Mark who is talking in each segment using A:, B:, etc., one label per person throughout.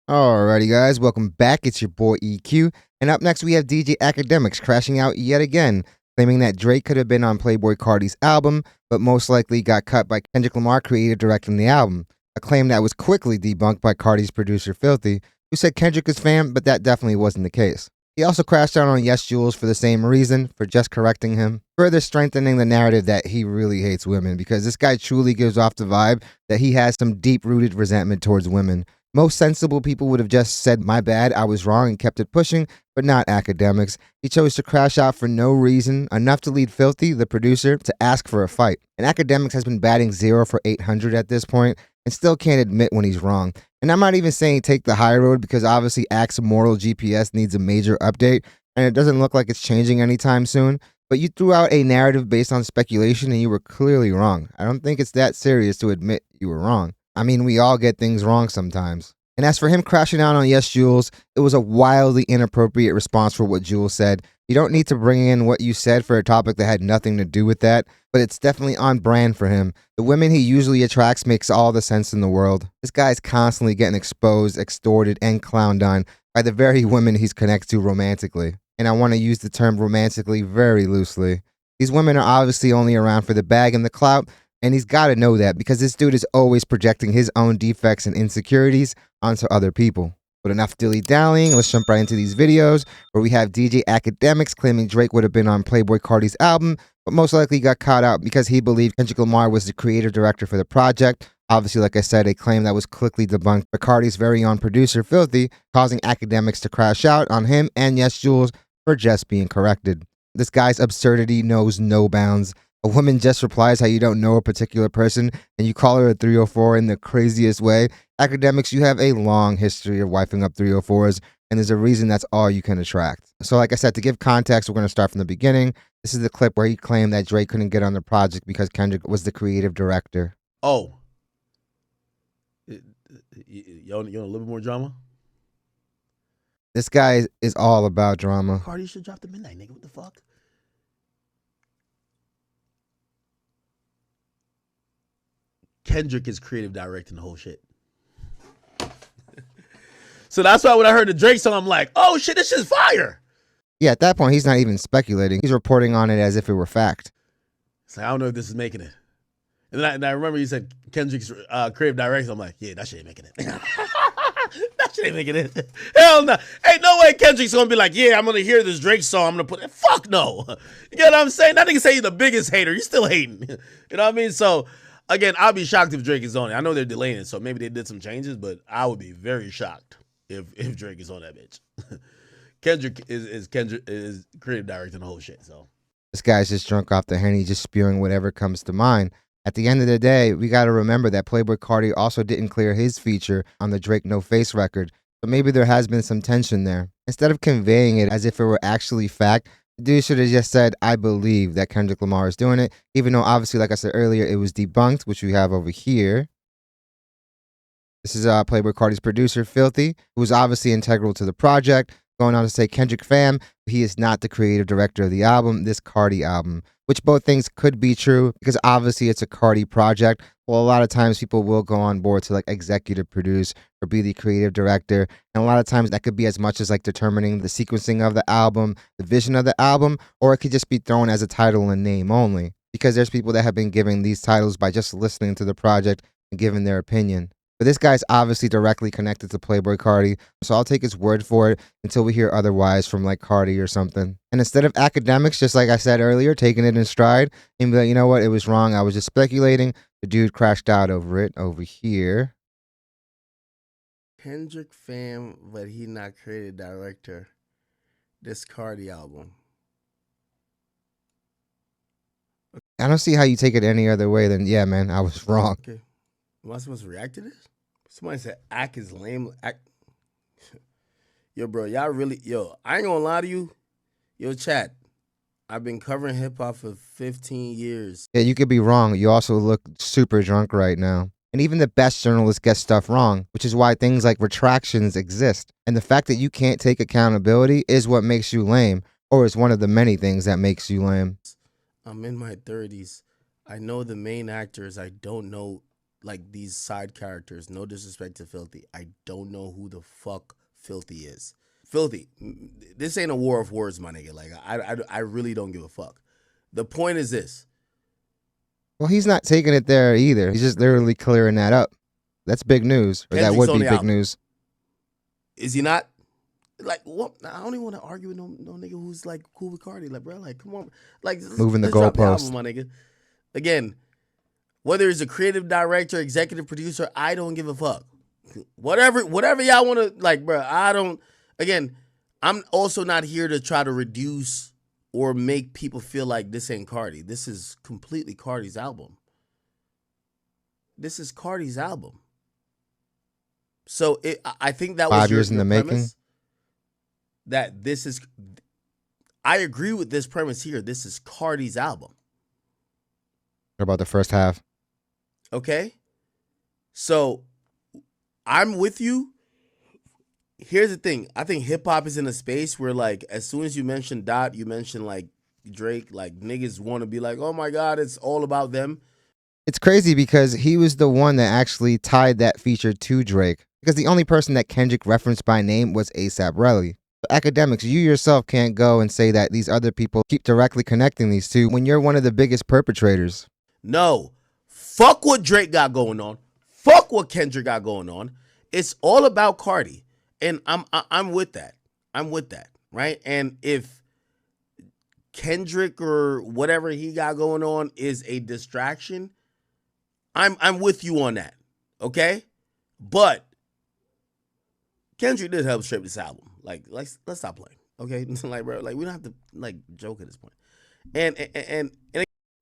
A: Alrighty guys, welcome back. It's your boy EQ. And up next we have DJ Akademiks crashing out yet again, claiming that Drake could have been on Playboi Carti's album, but most likely got cut by Kendrick Lamar creative directing the album. A claim that was quickly debunked by Carti's producer Filthy, who said Kendrick is fam, but that definitely wasn't the case. He also crashed out on Yes Jules for the same reason, for just correcting him, further strengthening the narrative that he really hates women, because this guy truly gives off the vibe that he has some deep-rooted resentment towards women. Most sensible people would have just said, my bad, I was wrong, and kept it pushing, but not Akademiks. He chose to crash out for no reason, enough to lead Filthy, the producer, to ask for a fight. And Akademiks has been batting 0 for 800 at this point, and still can't admit when he's wrong. And I'm not even saying take the high road, because obviously Ak's Mortal GPS needs a major update, and it doesn't look like it's changing anytime soon. But you threw out a narrative based on speculation, and you were clearly wrong. I don't think it's that serious to admit you were wrong. I mean, we all get things wrong sometimes. And as for him crashing out on Yes Jules, it was a wildly inappropriate response for what Jules said. You don't need to bring in what you said for a topic that had nothing to do with that, but it's definitely on brand for him. The women he usually attracts makes all the sense in the world. This guy's constantly getting exposed, extorted, and clowned on by the very women he's connected to romantically. And I want to use the term romantically very loosely. These women are obviously only around for the bag and the clout, and he's got to know that because this dude is always projecting his own defects and insecurities onto other people. But enough dilly-dallying, let's jump right into these videos where we have DJ Akademiks claiming Drake would have been on Playboi Carti's album, but most likely got caught out because he believed Kendrick Lamar was the creative director for the project. Obviously, like I said, a claim that was quickly debunked by Carti's very own producer Filthy, causing Akademiks to crash out on him and Yes Jules for just being corrected. This guy's absurdity knows no bounds. A woman just replies how you don't know a particular person and you call her a 304 in the craziest way. Akademiks, you have a long history of wiping up 304s, and there's a reason that's all you can attract. So like I said, to give context, we're going to start from the beginning. This is the clip where he claimed that Drake couldn't get on the project because Kendrick was the creative director.
B: Oh. You want a little bit more drama?
A: This guy is all about drama.
B: Cardi should drop the midnight, nigga. What the fuck? Kendrick is creative directing the whole shit. So that's why when I heard the Drake song, I'm like, oh shit, this shit's fire.
A: Yeah, at that point, he's not even speculating. He's reporting on it as if it were fact.
B: So I don't know if this is making it. And I remember you said Kendrick's creative director. I'm like, yeah, that shit ain't making it. That shit ain't making it. Hell no. Ain't no way Kendrick's gonna be like, yeah, I'm gonna hear this Drake song. I'm gonna put it. Fuck no. You know what I'm saying? That nigga say you're the biggest hater. You still hating. You know what I mean? So again, I'll be shocked if Drake is on it. I know they're delaying it, so maybe they did some changes, but I would be very shocked if Drake is on that bitch. Kendrick is creative directing the whole shit. So
A: this guy's just drunk off the Henny, just spewing whatever comes to mind. At the end of the day, we got to remember that Playboi Carti also didn't clear his feature on the Drake No Face record, so maybe there has been some tension there. Instead of conveying it as if it were actually fact, the dude should have just said, I believe that Kendrick Lamar is doing it, even though obviously, like I said earlier, it was debunked, which we have over here. This is Playboi Carti's producer, Filthy, who was obviously integral to the project, going on to say, Kendrick fam, he is not the creative director of the album, this Carti album, which both things could be true because obviously it's a Carti project. Well, a lot of times people will go on board to like executive produce or be the creative director. And a lot of times that could be as much as like determining the sequencing of the album, the vision of the album, or it could just be thrown as a title and name only because there's people that have been given these titles by just listening to the project and giving their opinion. But this guy's obviously directly connected to Playboi Carti, so I'll take his word for it until we hear otherwise from like Carti or something. And instead of Akademiks, just like I said earlier, taking it in stride and be like, you know what, it was wrong, I was just speculating, the dude crashed out over it over here.
C: Kendrick fam, but he not creative director. This Carti album.
A: I don't see how you take it any other way than, yeah, man, I was wrong.
C: Okay. Am I supposed to react to this? Somebody said Ak is lame. Yo, bro, y'all really, I ain't gonna lie to you. Yo, chat, I've been covering hip hop for 15 years.
A: Yeah, you could be wrong. You also look super drunk right now. And even the best journalists get stuff wrong, which is why things like retractions exist. And the fact that you can't take accountability is what makes you lame, or is one of the many things that makes you lame.
C: I'm in my 30s. I know the main actors. I don't know like these side characters. No disrespect to Filthy. I don't know who the fuck Filthy is. Filthy, this ain't a war of words, my nigga. Like I really don't give a fuck. The point is this.
A: Well, he's not taking it there either. He's just literally clearing that up. That's big news. Or that
C: Kendrick's
A: would
C: on
A: be
C: the
A: big
C: album.
A: news.
C: Is he not? Like, what? I don't even want to argue with no nigga who's like cool with Cardi. Like, bro, like, come on, like,
A: Moving the
C: let's drop
A: goalpost.
C: album, my nigga. Again, whether he's a creative director, executive producer, I don't give a fuck. Whatever y'all want to, like, bro, I don't. Again, I'm also not here to try to reduce or make people feel like this ain't Cardi. This is completely Cardi's album. This is Cardi's album. So I think that was
A: 5 years in the making.
C: premise, that this is, I agree with this premise here. This is Cardi's album.
A: What about the first half?
C: Okay? So I'm with you. Here's the thing. I think hip hop is in a space where, like, as soon as you mention Dot, you mention like Drake, like niggas want to be like, oh my God, it's all about them.
A: It's crazy because he was the one that actually tied that feature to Drake. Because the only person that Kendrick referenced by name was A$AP Rocky. So Akademiks, you yourself can't go and say that these other people keep directly connecting these two when you're one of the biggest perpetrators.
C: No. Fuck what Drake got going on. Fuck what Kendrick got going on. It's all about Cardi. And I'm with that. I'm with that, right? And if Kendrick or whatever he got going on is a distraction, I'm with you on that. Okay? But Kendrick did help shape this album. Like, let's stop playing. Okay? Like, bro, like, we don't have to like joke at this point. And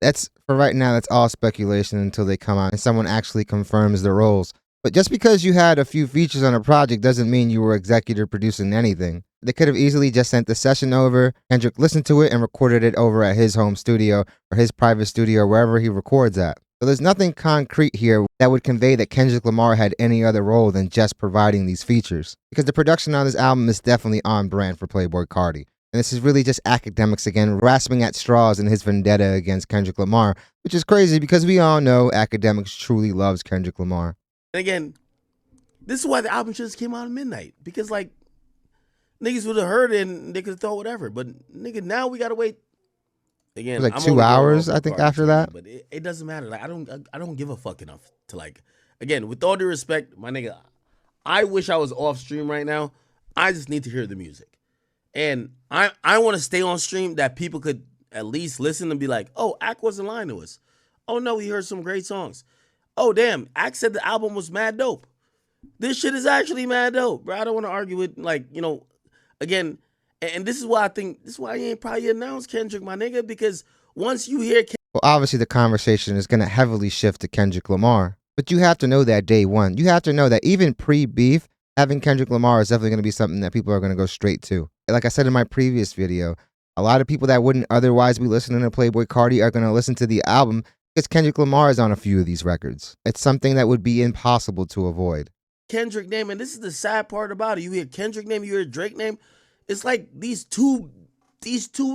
A: That's, for right now, that's all speculation until they come out and someone actually confirms the roles. But just because you had a few features on a project doesn't mean you were executive producing anything. They could have easily just sent the session over, Kendrick listened to it and recorded it over at his home studio or his private studio or wherever he records at. So there's nothing concrete here that would convey that Kendrick Lamar had any other role than just providing these features. Because the production on this album is definitely on brand for Playboi Carti. And this is really just Akademiks again, grasping at straws in his vendetta against Kendrick Lamar, which is crazy because we all know Akademiks truly loves Kendrick Lamar.
C: And again, this is why the album just came out at midnight. Because, like, niggas would have heard it and they could have thought whatever. But, nigga, now we got to wait. Again,
A: It was like
C: I'm
A: 2
C: only going
A: hours,
C: off
A: I think,
C: Cardi
A: after
C: time,
A: that.
C: But it doesn't matter. Like, I don't give a fuck enough to, like, again, with all due respect, my nigga, I wish I was off stream right now. I just need to hear the music. And I want to stay on stream that people could at least listen and be like, oh, Ak wasn't lying to us. Oh, no, we heard some great songs. Oh, damn, Ak said the album was mad dope. This shit is actually mad dope, bro. I don't want to argue with, like, you know, again, and this is why I think, this is why you ain't probably announced Kendrick, my nigga, because once you hear
A: Well, obviously the conversation is going to heavily shift to Kendrick Lamar. But you have to know that day one. You have to know that even pre-beef, having Kendrick Lamar is definitely going to be something that people are going to go straight to. Like I said in my previous video, a lot of people that wouldn't otherwise be listening to Playboi Carti are going to listen to the album because Kendrick Lamar is on a few of these records. It's something that would be impossible to avoid.
C: Kendrick name, and this is the sad part about it. You hear Kendrick name, you hear Drake name. It's like these two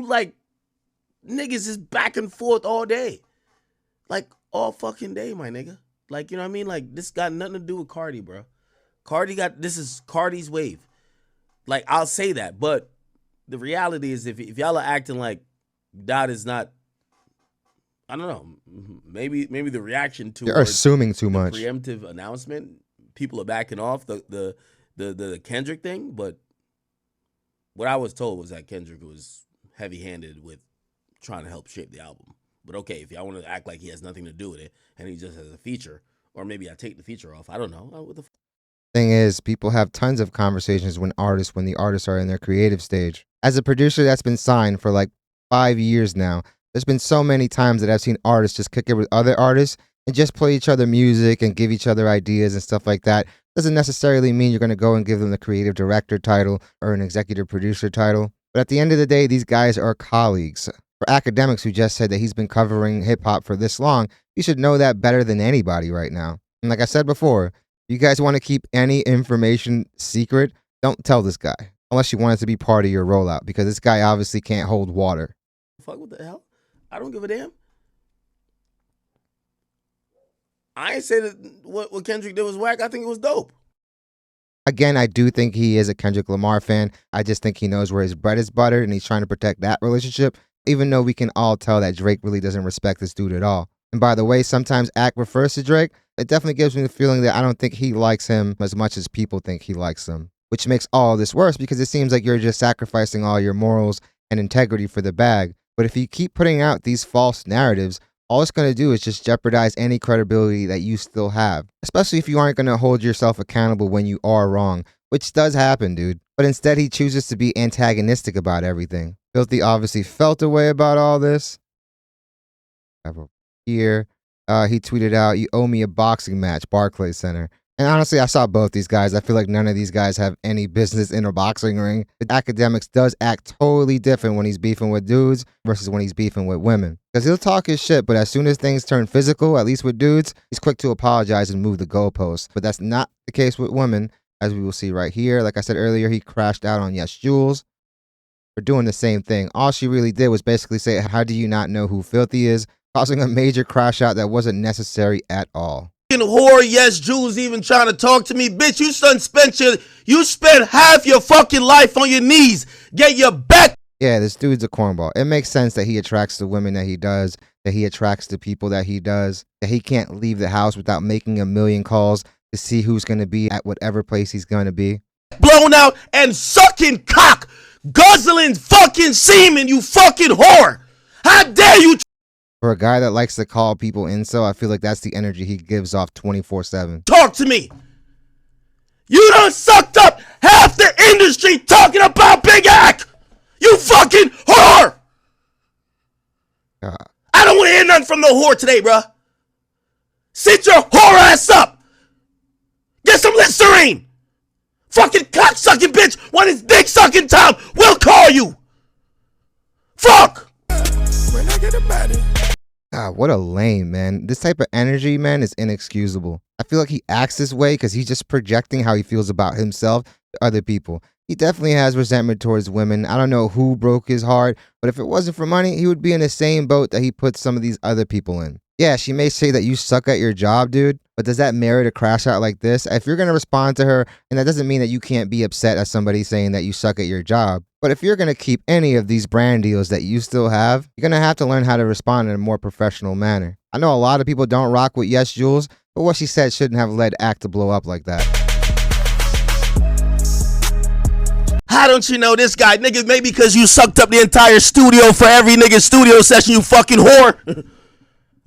C: like niggas is back and forth all day. Like all fucking day, my nigga. Like, you know what I mean? Like, this got nothing to do with Cardi, bro. This is Cardi's wave. Like, I'll say that, but the reality is if y'all are acting like Dot is not, I don't know, maybe the reaction to
A: You're assuming too much.
C: Preemptive announcement, people are backing off the Kendrick thing, but what I was told was that Kendrick was heavy-handed with trying to help shape the album. But okay, if y'all want to act like he has nothing to do with it and he just has a feature, or maybe I take the feature off, I don't know. What the
A: Thing is, people have tons of conversations when the artists are in their creative stage. As a producer that's been signed for like 5 years now, there's been so many times that I've seen artists just kick it with other artists and just play each other music and give each other ideas and stuff like that. Doesn't necessarily mean you're going to go and give them the creative director title or an executive producer title. But at the end of the day, these guys are colleagues. For Akademiks, who just said that he's been covering hip hop for this long, you should know that better than anybody right now. And like I said before, you guys want to keep any information secret, don't tell this guy. Unless you want it to be part of your rollout, because this guy obviously can't hold water.
C: fuck? What the hell? I don't give a damn. I ain't say that what Kendrick did was whack. I think it was dope.
A: Again, I do think he is a Kendrick Lamar fan. I just think he knows where his bread is buttered and he's trying to protect that relationship, even though we can all tell that Drake really doesn't respect this dude at all. And by the way, sometimes Ack refers to Drake. It definitely gives me the feeling that I don't think he likes him as much as people think he likes him, which makes all this worse because it seems like you're just sacrificing all your morals and integrity for the bag. But if you keep putting out these false narratives, all it's going to do is just jeopardize any credibility that you still have, especially if you aren't going to hold yourself accountable when you are wrong, which does happen, dude. But instead, he chooses to be antagonistic about everything. Filthy obviously felt a way about all this. Here, he tweeted out, "You owe me a boxing match, Barclays Center." And honestly, I saw both these guys. I feel like none of these guys have any business in a boxing ring. But Akademiks does act totally different when he's beefing with dudes versus when he's beefing with women. Because he'll talk his shit, but as soon as things turn physical, at least with dudes, he's quick to apologize and move the goalposts. But that's not the case with women, as we will see right here. Like I said earlier, he crashed out on Yes Jules for doing the same thing. All she really did was basically say, "How do you not know who Filthy is?" causing a major crash out that wasn't necessary at all.
C: Whore, Yes Jules even trying to talk to me, bitch. You spent half your fucking life on your knees. Get your back.
A: Yeah, this dude's a cornball. It makes sense that he attracts the women that he does, that he attracts the people that he does, that he can't leave the house without making a million calls to see who's going to be at whatever place he's going to be.
C: Blown out and sucking cock, guzzling fucking semen, you fucking whore. How dare you?
A: For a guy that likes to call people incel, I feel like that's the energy he gives off 24/7.
C: Talk to me. You done sucked up half the industry talking about Big Ack. You fucking whore. I don't want to hear nothing from the whore today, bruh. Sit your whore ass up. Get some Listerine. Fucking cock sucking bitch. When it's dick sucking time, we'll call you. Fuck. When I get a body.
A: God, what a lame, man. This type of energy, man, is inexcusable. I feel like he acts this way because he's just projecting how he feels about himself to other people. He definitely has resentment towards women. I don't know who broke his heart, but if it wasn't for money, he would be in the same boat that he put some of these other people in. Yeah, she may say that you suck at your job, dude, but does that merit a crash out like this? If you're going to respond to her, and that doesn't mean that you can't be upset at somebody saying that you suck at your job, but if you're going to keep any of these brand deals that you still have, you're going to have to learn how to respond in a more professional manner. I know a lot of people don't rock with Yes Jules, but what she said shouldn't have led Ack to blow up like that.
C: How don't you know this guy? Nigga, maybe because you sucked up the entire studio for every nigga studio session, you fucking whore.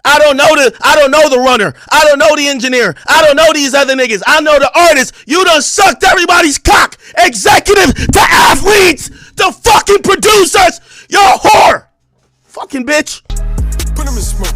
C: I don't know the runner. I don't know the engineer. I don't know these other niggas. I know the artist. You done sucked everybody's cock. Executive to athletes to fucking producers. You're a whore. Fucking bitch. Put him in smoke.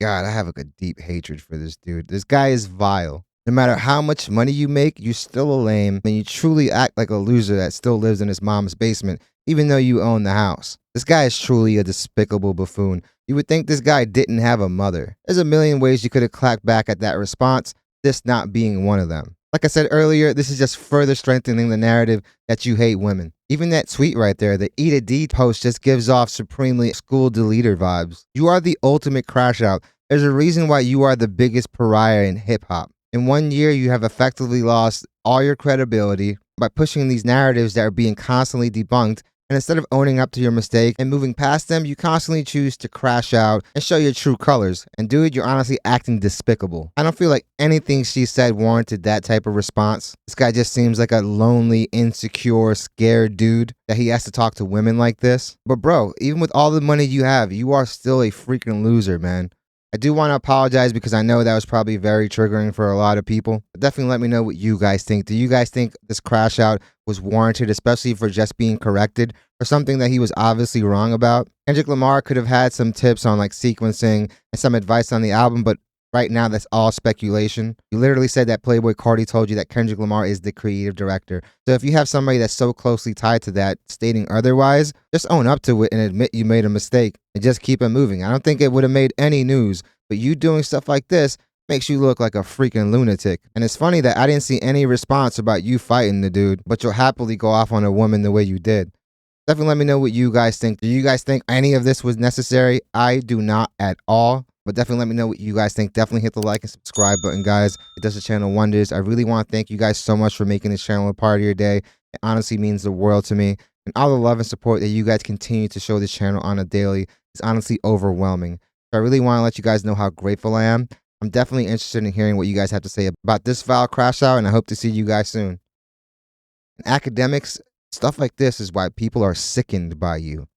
A: God, I have like a deep hatred for this dude. This guy is vile. No matter how much money you make, you're still a lame, and you truly act like a loser that still lives in his mom's basement, even though you own the house. This guy is truly a despicable buffoon. You would think this guy didn't have a mother. There's a million ways you could have clacked back at that response, this not being one of them. Like I said earlier, this is just further strengthening the narrative that you hate women. Even that tweet right there, the Eat a D post, just gives off supremely school deleter vibes. You are the ultimate crash out. There's a reason why you are the biggest pariah in hip hop. In 1 year, you have effectively lost all your credibility by pushing these narratives that are being constantly debunked. And instead of owning up to your mistake and moving past them, you constantly choose to crash out and show your true colors. And dude, you're honestly acting despicable. I don't feel like anything she said warranted that type of response. This guy just seems like a lonely, insecure, scared dude that he has to talk to women like this. But bro, even with all the money you have, you are still a freaking loser, man. I do want to apologize because I know that was probably very triggering for a lot of people. But definitely let me know what you guys think. Do you guys think this crash out was warranted, especially for just being corrected for something that he was obviously wrong about? Kendrick Lamar could have had some tips on like sequencing and some advice on the album, but right now that's all speculation. You literally said that Playboi Carti told you that Kendrick Lamar is the creative director. So if you have somebody that's so closely tied to that stating otherwise, just own up to it and admit you made a mistake and just keep it moving. I don't think it would have made any news, but you doing stuff like this makes you look like a freaking lunatic. And it's funny that I didn't see any response about you fighting the dude, but you'll happily go off on a woman the way you did. Definitely let me know what you guys think. Do you guys think any of this was necessary? I do not at all. But definitely let me know what you guys think. Definitely hit the like and subscribe button, guys. It does the channel wonders. I really want to thank you guys so much for making this channel a part of your day. It honestly means the world to me. And all the love and support that you guys continue to show this channel on a daily is honestly overwhelming. So I really want to let you guys know how grateful I am. I'm definitely interested in hearing what you guys have to say about this file crash out, and I hope to see you guys soon. In academics, stuff like this is why people are sickened by you.